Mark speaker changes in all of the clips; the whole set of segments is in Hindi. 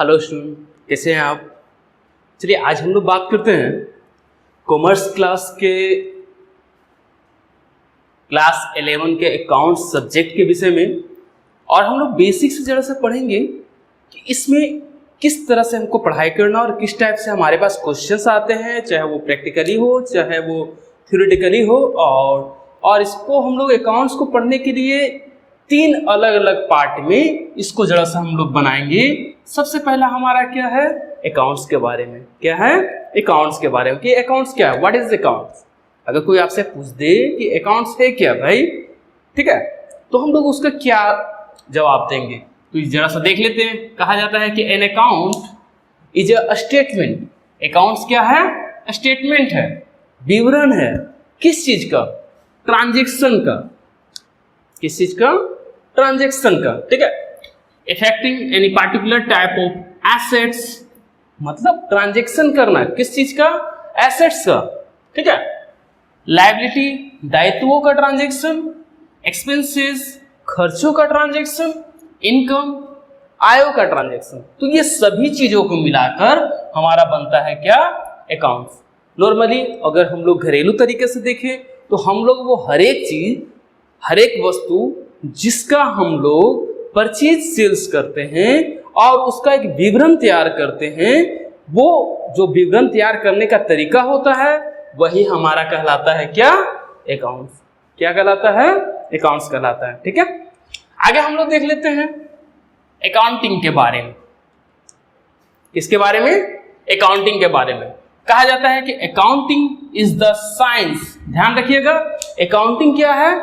Speaker 1: हेलो स्टूडेंट, कैसे हैं आप। चलिए आज हम लोग बात करते हैं कॉमर्स क्लास 11 के अकाउंट सब्जेक्ट के विषय में। और हम लोग बेसिक से जरा सा पढ़ेंगे कि इसमें किस तरह से हमको पढ़ाई करना और किस टाइप से हमारे पास क्वेश्चंस आते हैं, चाहे वो प्रैक्टिकली हो चाहे वो थ्योरेटिकली हो। और इसको हम लोग अकाउंट्स को पढ़ने के लिए 3 अलग अलग पार्ट में इसको जरा सा हम लोग बनाएंगे। सबसे पहला हमारा क्या है, अकाउंट्स के बारे में। क्या है, अकाउंट्स के बारे में कि अकाउंट्स क्या है, व्हाट इज अकाउंट्स। अगर कोई आपसे पूछ दे कि अकाउंट्स है क्या भाई, ठीक है, तो हम लोग उसका क्या जवाब देंगे, तो जरा सा देख लेते हैं। कहा जाता है कि an account is a statement. Accounts क्या है, स्टेटमेंट है, विवरण है। किस चीज का, ट्रांजैक्शन का। किस चीज का, ट्रांजैक्शन का, ठीक है। Affecting any particular type of assets, मतलब ट्रांजैक्शन करना किस चीज का, एसेट्स का, ठीक है। लायबिलिटी, दायित्वों का ट्रांजैक्शन। एक्सपेंसेस, खर्चों का ट्रांजैक्शन। इनकम, आयों का ट्रांजैक्शन। तो ये सभी चीजों को मिलाकर हमारा बनता है क्या, अकाउंट्स। नॉर्मली अगर हम लोग घरेलू तरीके से देखें तो हम लोग वो हर एक चीज, हर एक वस्तु जिसका हम लोग परचेज सेल्स करते हैं और उसका एक विवरण तैयार करते हैं, वो जो विवरण तैयार करने का तरीका होता है वही हमारा कहलाता है क्या, अकाउंट्स। क्या कहलाता है, अकाउंट्स कहलाता है, ठीक है। आगे हम लोग देख लेते हैं अकाउंटिंग के बारे में। किसके बारे में, अकाउंटिंग के बारे में। कहा जाता है कि अकाउंटिंग इज द साइंस, ध्यान रखिएगा, अकाउंटिंग क्या है,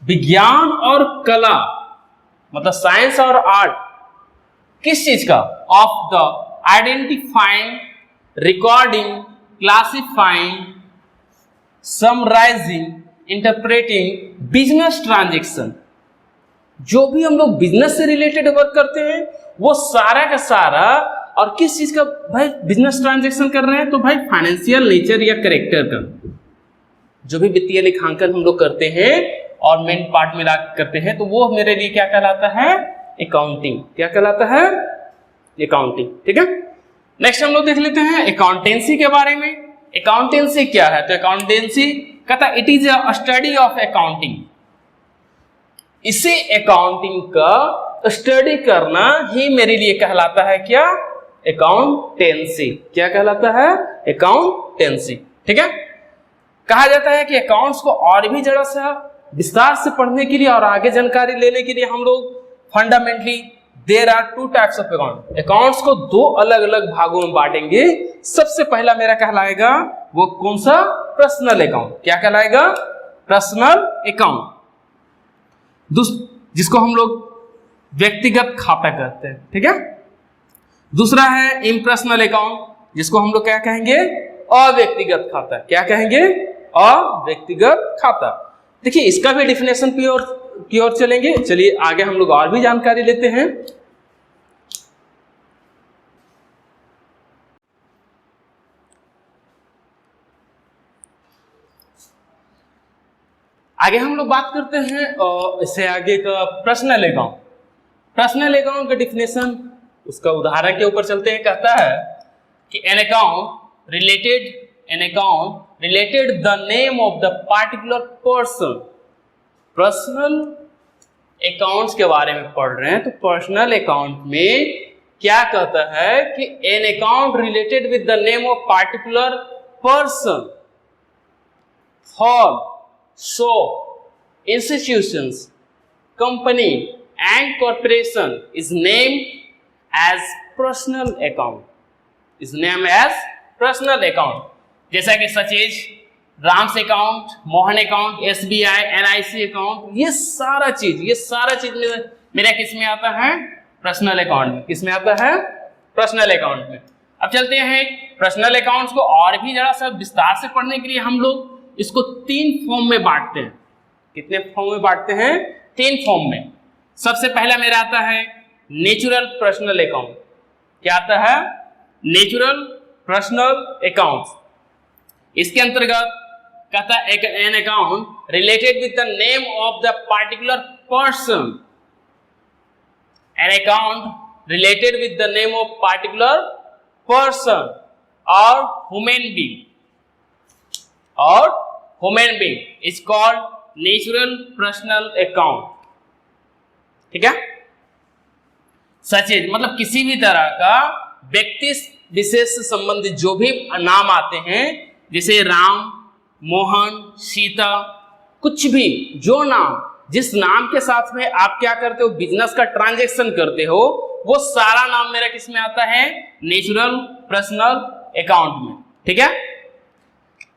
Speaker 1: विज्ञान और कला, मतलब साइंस और आर्ट। किस चीज का, of the identifying, recording, classifying, summarising, interpreting business transaction. जो भी हम लोग बिजनेस से रिलेटेड वर्क करते हैं वो सारा का सारा, और किस चीज का भाई, बिजनेस ट्रांजैक्शन कर रहे हैं तो भाई फाइनेंशियल नेचर या करेक्टर का। जो भी वित्तीय लेखांकन हम लोग करते हैं और मेन पार्ट मिला करते हैं तो वो मेरे लिए क्या कहलाता है, अकाउंटिंग। क्या कहलाता है, अकाउंटिंग, ठीक है। नेक्स्ट हम लोग देख लेते हैं अकाउंटेंसी के बारे में। अकाउंटेंसी क्या है, तो अकाउंटेंसी कहता है it is a study of accounting. इसे अकाउंटिंग का स्टडी करना ही मेरे लिए कहलाता है क्या, अकाउंटेंसी। क्या कहलाता है, अकाउंटेंसी, ठीक है। कहा जाता है कि अकाउंट्स को और भी जरा सा विस्तार से पढ़ने के लिए और आगे जानकारी लेने के लिए हम लोग fundamentally there are 2 types of account. Accounts को 2 अलग अलग भागों में बांटेंगे। सबसे पहला मेरा कहलाएगा वो कौन सा, पर्सनल अकाउंट। क्या कहलाएगा, पर्सनल अकाउंट, जिसको हम लोग व्यक्तिगत खाता कहते हैं, ठीक है। दूसरा है इम्पर्सनल अकाउंट, जिसको हम लोग क्या कहेंगे, अव्यक्तिगत खाता। क्या कहेंगे, अव्यक्तिगत खाता। देखिए इसका भी डिफिनेशन की ओर चलेंगे। चलिए आगे हम लोग और भी जानकारी लेते हैं। आगे हम लोग बात करते हैं इससे आगे का पर्सनल अकाउंट। पर्सनल अकाउंट का डिफिनेशन, उसका उदाहरण के ऊपर चलते हैं। कहता है कि an account related the name of the particular person. Personal accounts के बारे में पढ़ रहे हैं तो पर्सनल अकाउंट में क्या कहता है कि an account related with the name of particular person, form, shop, institutions, company and corporation is named as personal account. Is named as personal account. जैसा कि such as, Ram's account, Mohan account, SBI, NIC account, ये सारा चीज मेरा किस में आता है, पर्सनल अकाउंट में। किस में आता है, पर्सनल अकाउंट में। अब चलते हैं पर्सनल अकाउंट्स को और भी जरा सा विस्तार से पढ़ने के लिए हम लोग इसको 3 फॉर्म में बांटते हैं। कितने फॉर्म में बांटते हैं, 3 फॉर्म में। सबसे पहला मेरा आता है नेचुरल पर्सनल अकाउंट। क्या आता है, नेचुरल पर्सनल अकाउंट। इसके अंतर्गत कहता है N account related with the name of the particular person, an account related with the name of particular person or human being is called natural personal account. ठीक है, सचेत मतलब किसी भी तरह का व्यक्ति विशेष से संबंधित जो भी नाम आते हैं, जैसे राम, मोहन, सीता, कुछ भी जो नाम जिस नाम के साथ में आप क्या करते हो, बिजनेस का ट्रांजैक्शन करते हो, वो सारा नाम मेरा किस में आता है, नेचुरल पर्सनल अकाउंट में. ठीक है,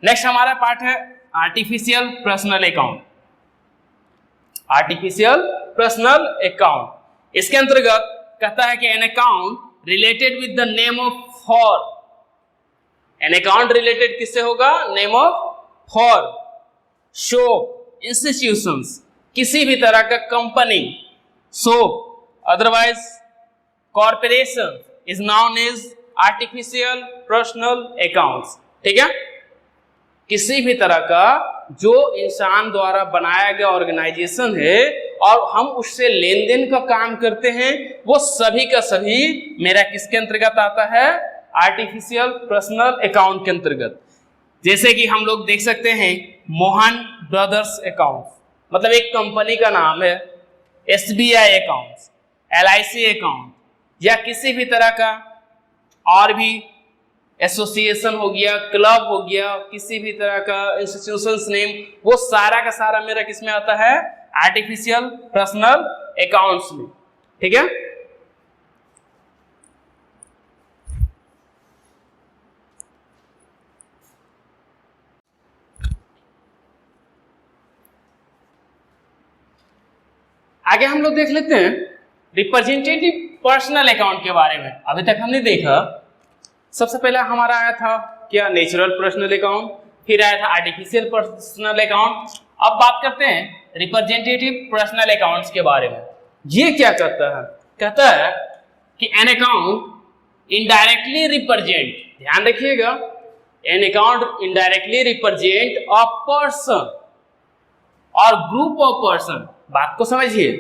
Speaker 1: नेक्स्ट हमारा पार्ट है artificial personal account. Artificial personal account, इसके अंतर्गत कहता है कि an account related with the name of for. An account related किससे होगा, name of for, shop, institutions, किसी भी तरह का company, shop, otherwise corporation is known as artificial personal accounts. ठीक है, किसी भी तरह का जो इंसान द्वारा बनाया गया ऑर्गेनाइजेशन है और हम उससे लेन देन का काम करते हैं, वो सभी का सभी मेरा किसके अंतर्गत आता है, आर्टिफिशियल पर्सनल अकाउंट के अंतर्गत. जैसे कि हम लोग देख सकते हैं मोहन ब्रदर्स अकाउंट, मतलब एक कंपनी का नाम है, SBI अकाउंट, LIC अकाउंट, या किसी भी तरह का और भी एसोसिएशन हो गया, क्लब हो गया, किसी भी तरह का इंस्टीट्यूशंस नेम, वो सारा का सारा मेरा किस में आता है, आर्टिफिशियल पर्सनल अकाउंट्स में. ठीक है, आगे हम लोग देख लेते हैं रिप्रेजेंटेटिव पर्सनल अकाउंट के बारे में. अभी तक हमने देखा सबसे पहले हमारा आया था क्या, नेचुरल पर्सनल अकाउंट, फिर आया था आर्टिफिशियल पर्सनल अकाउंट. अब बात करते हैं रिप्रेजेंटेटिव पर्सनल अकाउंट्स के बारे में. ये क्या कहता है, कहता है कि एन अकाउंट इनडायरेक्टली रिप्रेजेंट, ध्यान रखिएगा, an account indirectly represent a person और ग्रुप ऑफ पर्सन. बात को समझिए,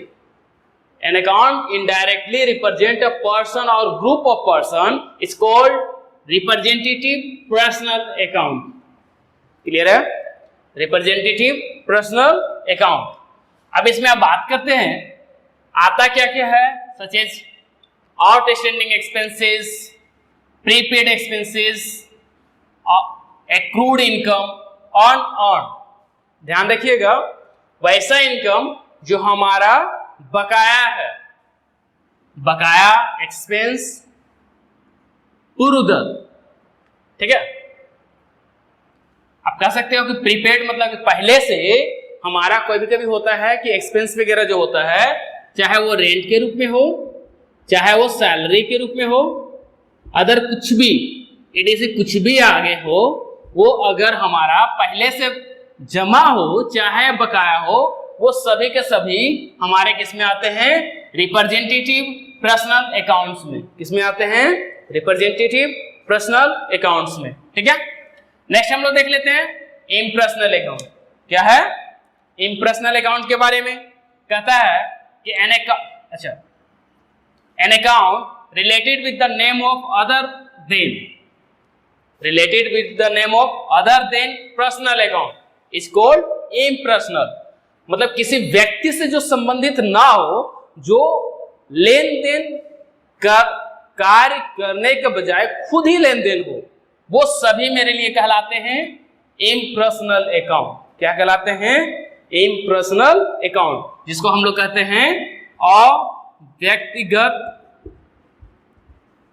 Speaker 1: an account indirectly represent a person और group of person is called representative personal account. Clear है, रिप्रेजेंटेटिव पर्सनल अकाउंट. अब इसमें आप बात करते हैं आता क्या क्या है, such as outstanding expenses, prepaid expenses, accrued income, on. ध्यान रखिएगा, वैसा इनकम जो हमारा बकाया है, बकाया एक्सपेंस पूर्वधर. ठीक है, आप कह सकते हो कि प्रीपेड मतलब पहले से हमारा कोई भी कभी होता है कि एक्सपेंस वगैरह जो होता है, चाहे वो रेंट के रूप में हो, चाहे वो सैलरी के रूप में हो, अदर कुछ भी EDC कुछ भी आगे हो, वो अगर हमारा पहले से जमा हो चाहे बकाया हो, वो सभी के सभी हमारे किस में आते हैं, रिप्रेजेंटेटिव पर्सनल अकाउंट्स में. किस में आते हैं, रिप्रेजेंटेटिव पर्सनल अकाउंट्स में. ठीक है, नेक्स्ट हम लोग देख लेते हैं इम्पर्सनल अकाउंट. क्या है, इम्पर्सनल अकाउंट के बारे में कहता है कि an account related with the name of other than, related with the name of other than personal account is called impersonal. मतलब किसी व्यक्ति से जो संबंधित ना हो, जो लेन देन का कार्य करने के बजाय खुद ही लेन देन हो, वो सभी मेरे लिए कहलाते हैं इम्पर्सनल अकाउंट. क्या कहलाते हैं, इम्पर्सनल अकाउंट, जिसको हम लोग कहते हैं अव्यक्तिगत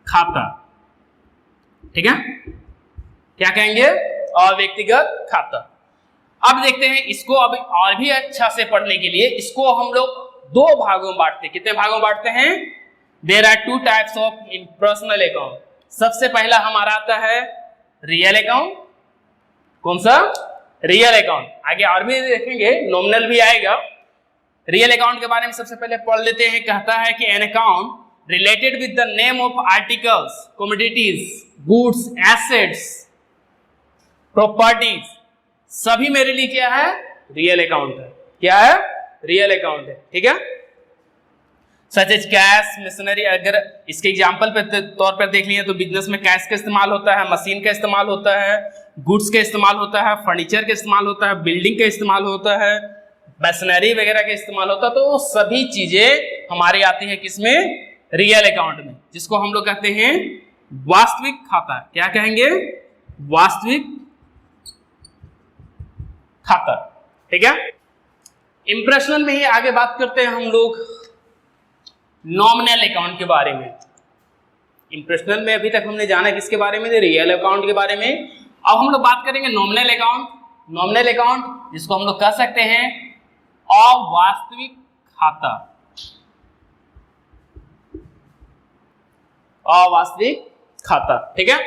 Speaker 1: खाता. ठीक है, क्या कहेंगे, अव्यक्तिगत खाता. अब देखते हैं इसको, अभी और भी अच्छा से पढ़ने के लिए इसको हम लोग दो भागों में बांटते हैं. कितने भागों में बांटते हैं, there are two types of personal account. सबसे पहला हमारा आता है रियल अकाउंट. कौन सा, रियल अकाउंट. आगे और भी देखेंगे, नॉमिनल भी आएगा. रियल अकाउंट के बारे में सबसे पहले पढ़ लेते हैं. कहता है कि an account related with the name of articles, commodities, goods, assets, properties, सभी मेरे लिए क्या है, रियल अकाउंट है. क्या है, रियल अकाउंट है. ठीक है, सच एज कैश मशीनरी। अगर इसके एग्जाम्पल पे तौर पर देख लिए तो बिजनेस में कैश का इस्तेमाल होता है, मशीन का इस्तेमाल होता है, गुड्स का इस्तेमाल होता है, फर्नीचर का इस्तेमाल होता है, बिल्डिंग का इस्तेमाल होता है, मशीनरी वगैरह का इस्तेमाल होता है। तो वो सभी चीजें हमारी आती है किसमें? रियल अकाउंट में, जिसको हम लोग कहते हैं वास्तविक खाता। क्या कहेंगे? वास्तविक खाता। ठीक है। इंप्रेशनल में ही आगे बात करते हैं हम लोग नॉमिनल अकाउंट के बारे में। इंप्रेशनल में अभी तक हमने जाना किसके बारे में? रियल अकाउंट के बारे में। अब हम लोग बात करेंगे नॉमिनल अकाउंट। नॉमिनल अकाउंट जिसको हम लोग कह सकते हैं अवास्तविक खाता। अवास्तविक खाता। ठीक है।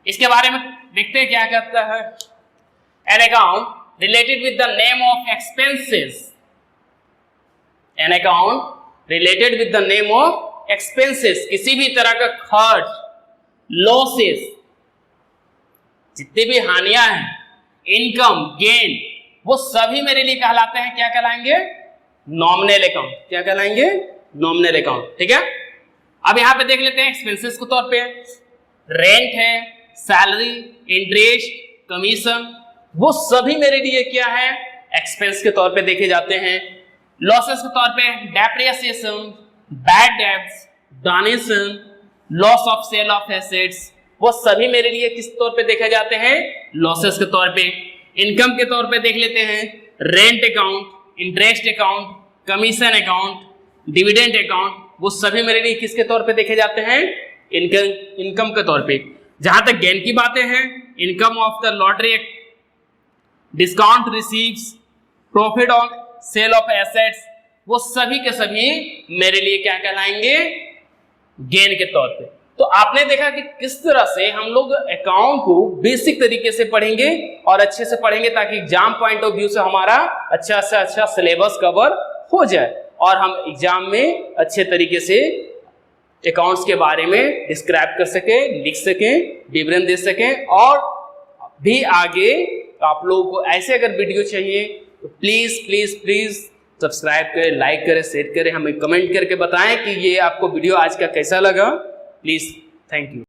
Speaker 1: इसके बारे में देखते हैं क्या कहता है। N account related with the name of expenses. N account related with the name of expenses, किसी भी तरह का खर्च, लॉसेस, जितनी भी हानियां हैं, इनकम, गेन, वो सभी मेरे लिए कहलाते हैं, क्या कहलाएंगे? Nominal account. क्या कहलाएंगे? Nominal account. ठीक है। अब यहां पे देख लेते हैं एक्सपेंसेस के तौर पे रेंट है, सैलरी, इंटरेस्ट, कमीशन, वो सभी मेरे लिए क्या है? एक्सपेंस के तौर पे देखे जाते हैं। लॉसेस के तौर पे depreciation, bad debts, donation, loss of sale of assets, वो सभी मेरे लिए किस तौर पे देखे जाते हैं? लॉसेस के तौर पे। इनकम के तौर पे देख लेते हैं rent account, interest account, commission account, dividend account, वो सभी मेरे लिए किसके तौर पे देखे जाते हैं? इनकम के तौर पे। जहां तक गेन की बातें हैं, income of the lottery, discount receives, profit on sale of assets, वो सभी के सभी मेरे लिए क्या कहलाएंगे? गेन के तौर पे। तो आपने देखा कि किस तरह से हम लोग अकाउंट को बेसिक तरीके से पढ़ेंगे और अच्छे से पढ़ेंगे ताकि एग्जाम पॉइंट ऑफ व्यू से हमारा अच्छा से अच्छा सिलेबस कवर हो जाए और हम एग्जाम में अच्छे तरीके से अकाउंट्स के बारे में डिस्क्राइब कर सकें, लिख सकें, विवरण दे सकें। और भी आगे आप लोगों को ऐसे अगर वीडियो चाहिए तो प्लीज प्लीज प्लीज सब्सक्राइब करें, लाइक करें, शेयर करें, हमें कमेंट करके बताएं कि ये आपको वीडियो आज का कैसा लगा। Please, thank you.